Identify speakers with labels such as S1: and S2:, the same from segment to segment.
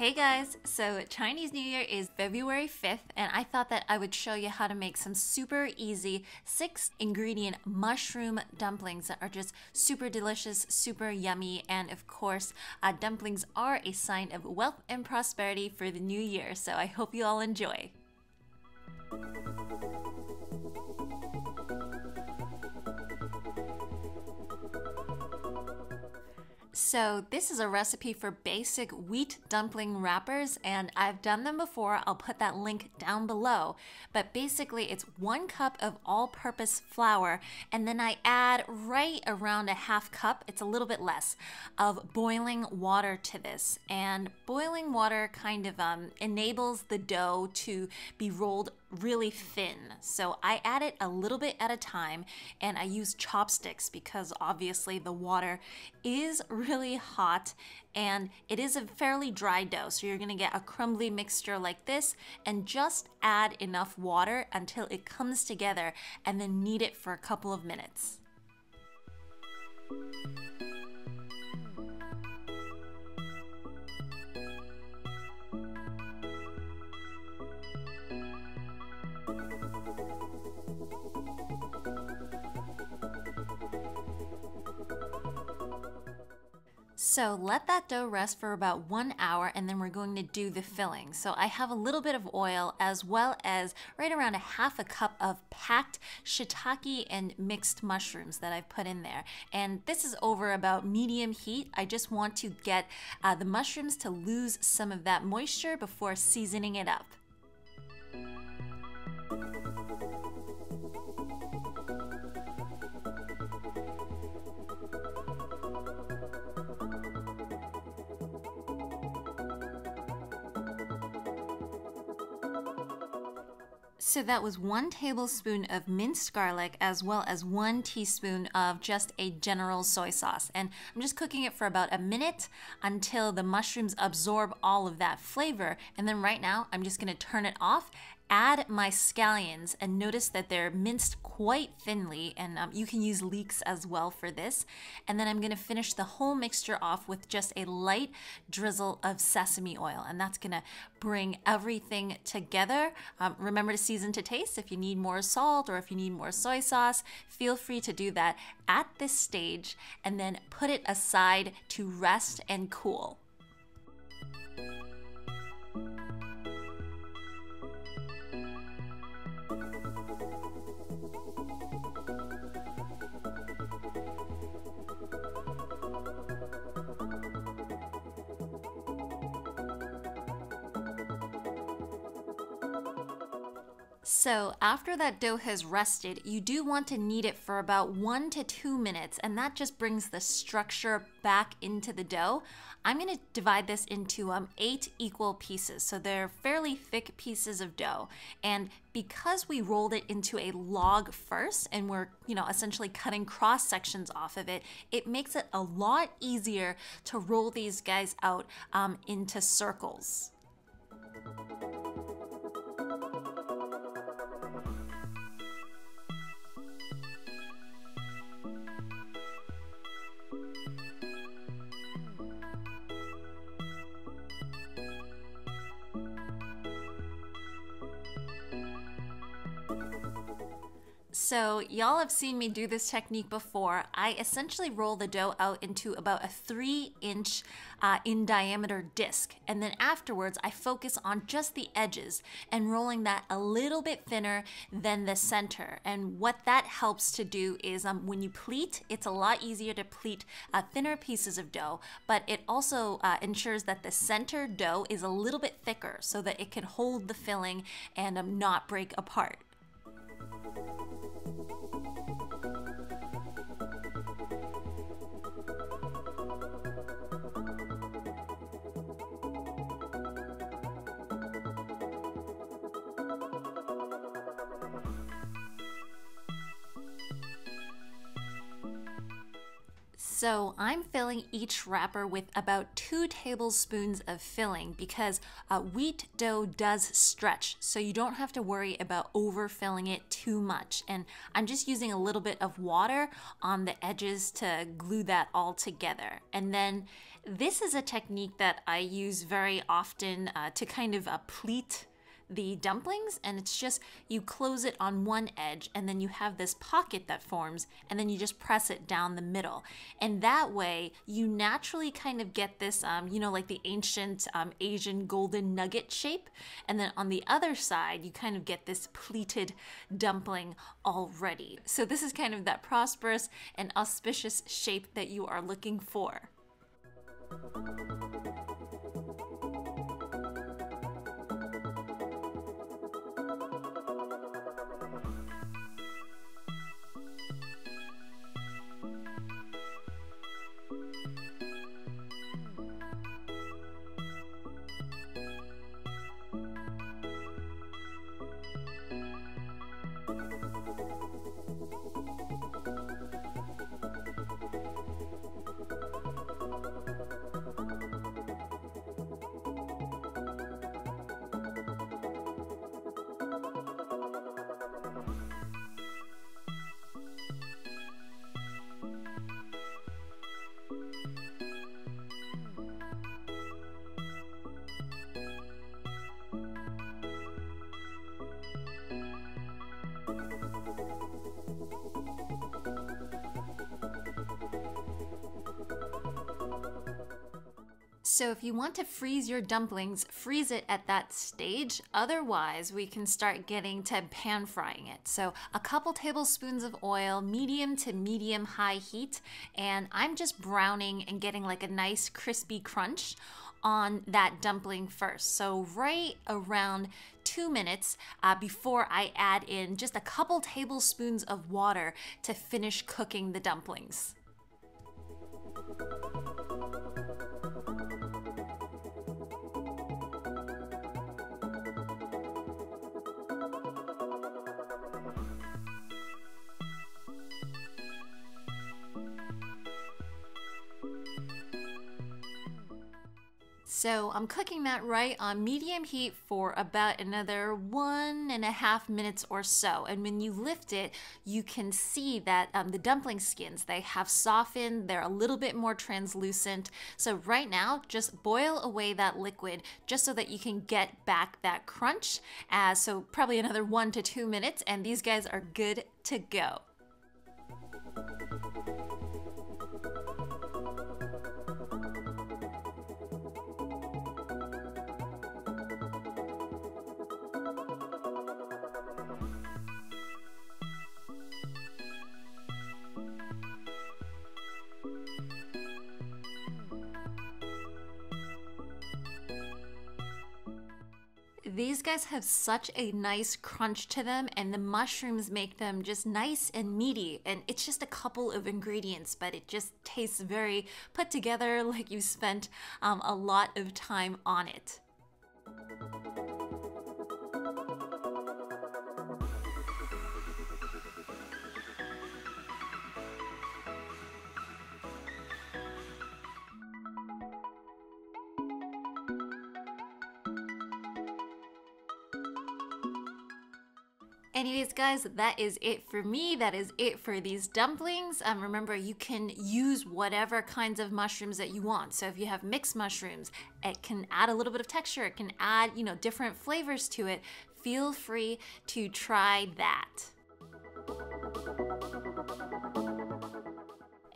S1: Hey guys, so Chinese New Year is February 5th, and I thought that I would show you how to make some super easy 6-ingredient mushroom dumplings that are just super delicious, super yummy, and of course, dumplings are a sign of wealth and prosperity for the new year, so I hope you all enjoy. So this is a recipe for basic wheat dumpling wrappers, and I've done them before. I'll put that link down below. But basically it's 1 cup of all-purpose flour, and then I add right around a half cup, it's a little bit less, of boiling water to this. And boiling water kind of enables the dough to be rolled really thin. So I add it a little bit at a time, and I use chopsticks because obviously the water is really hot and it is a fairly dry dough. So you're gonna get a crumbly mixture like this, and just add enough water until it comes together and then knead it for a couple of minutes. So let that dough rest for about 1 hour, and then we're going to do the filling. So I have a little bit of oil as well as right around a half a cup of packed shiitake and mixed mushrooms that I've put in there. And this is over about medium heat. I just want to get the mushrooms to lose some of that moisture before seasoning it up. So that was 1 tablespoon of minced garlic as well as 1 teaspoon of just a general soy sauce. And I'm just cooking it for about a minute until the mushrooms absorb all of that flavor. And then right now I'm just gonna turn it off, add my scallions, and notice that they're minced quite thinly, and you can use leeks as well for this. And then I'm gonna finish the whole mixture off with just a light drizzle of sesame oil, and that's gonna bring everything together. Remember to season to taste. If you need more salt or if you need more soy sauce, feel free to do that at this stage, and then put it aside to rest and cool. So after that dough has rested, you do want to knead it for about 1 to 2 minutes, and that just brings the structure back into the dough. I'm gonna divide this into 8 equal pieces, so they're fairly thick pieces of dough. And because we rolled it into a log first, and we're essentially cutting cross sections off of it, it makes it a lot easier to roll these guys out into circles. So y'all have seen me do this technique before. I essentially roll the dough out into about a 3-inch in diameter disc, and then afterwards I focus on just the edges and rolling that a little bit thinner than the center. And what that helps to do is when you pleat, it's a lot easier to pleat thinner pieces of dough, but it also ensures that the center dough is a little bit thicker so that it can hold the filling and not break apart. So I'm filling each wrapper with about 2 tablespoons of filling because wheat dough does stretch, so you don't have to worry about overfilling it too much. And I'm just using a little bit of water on the edges to glue that all together. And then this is a technique that I use very often to kind of pleat the dumplings, and it's just you close it on one edge and then you have this pocket that forms and then you just press it down the middle, and that way you naturally kind of get this you know, like the ancient Asian golden nugget shape, and then on the other side you kind of get this pleated dumpling already. So this is kind of that prosperous and auspicious shape that you are looking for. So if you want to freeze your dumplings, freeze it at that stage. Otherwise, we can start getting to pan frying it. So a couple tablespoons of oil, medium to medium high heat, and I'm just browning and getting like a nice crispy crunch on that dumpling first. So right around 2 minutes before I add in just a couple tablespoons of water to finish cooking the dumplings. So I'm cooking that right on medium heat for about another 1.5 minutes or so. And when you lift it, you can see that the dumpling skins, they have softened, they're a little bit more translucent. So right now, just boil away that liquid just so that you can get back that crunch. So probably another 1 to 2 minutes, and these guys are good to go. These guys have such a nice crunch to them, and the mushrooms make them just nice and meaty, and it's just a couple of ingredients, but it just tastes very put together, like you spent a lot of time on it. Anyways, guys, that is it for me. That is it for these dumplings. Remember, you can use whatever kinds of mushrooms that you want. So if you have mixed mushrooms, it can add a little bit of texture. It can add, you know, different flavors to it. Feel free to try that.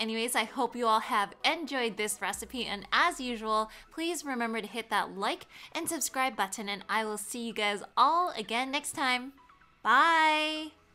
S1: Anyways, I hope you all have enjoyed this recipe, and as usual, please remember to hit that like and subscribe button, and I will see you guys all again next time. Bye!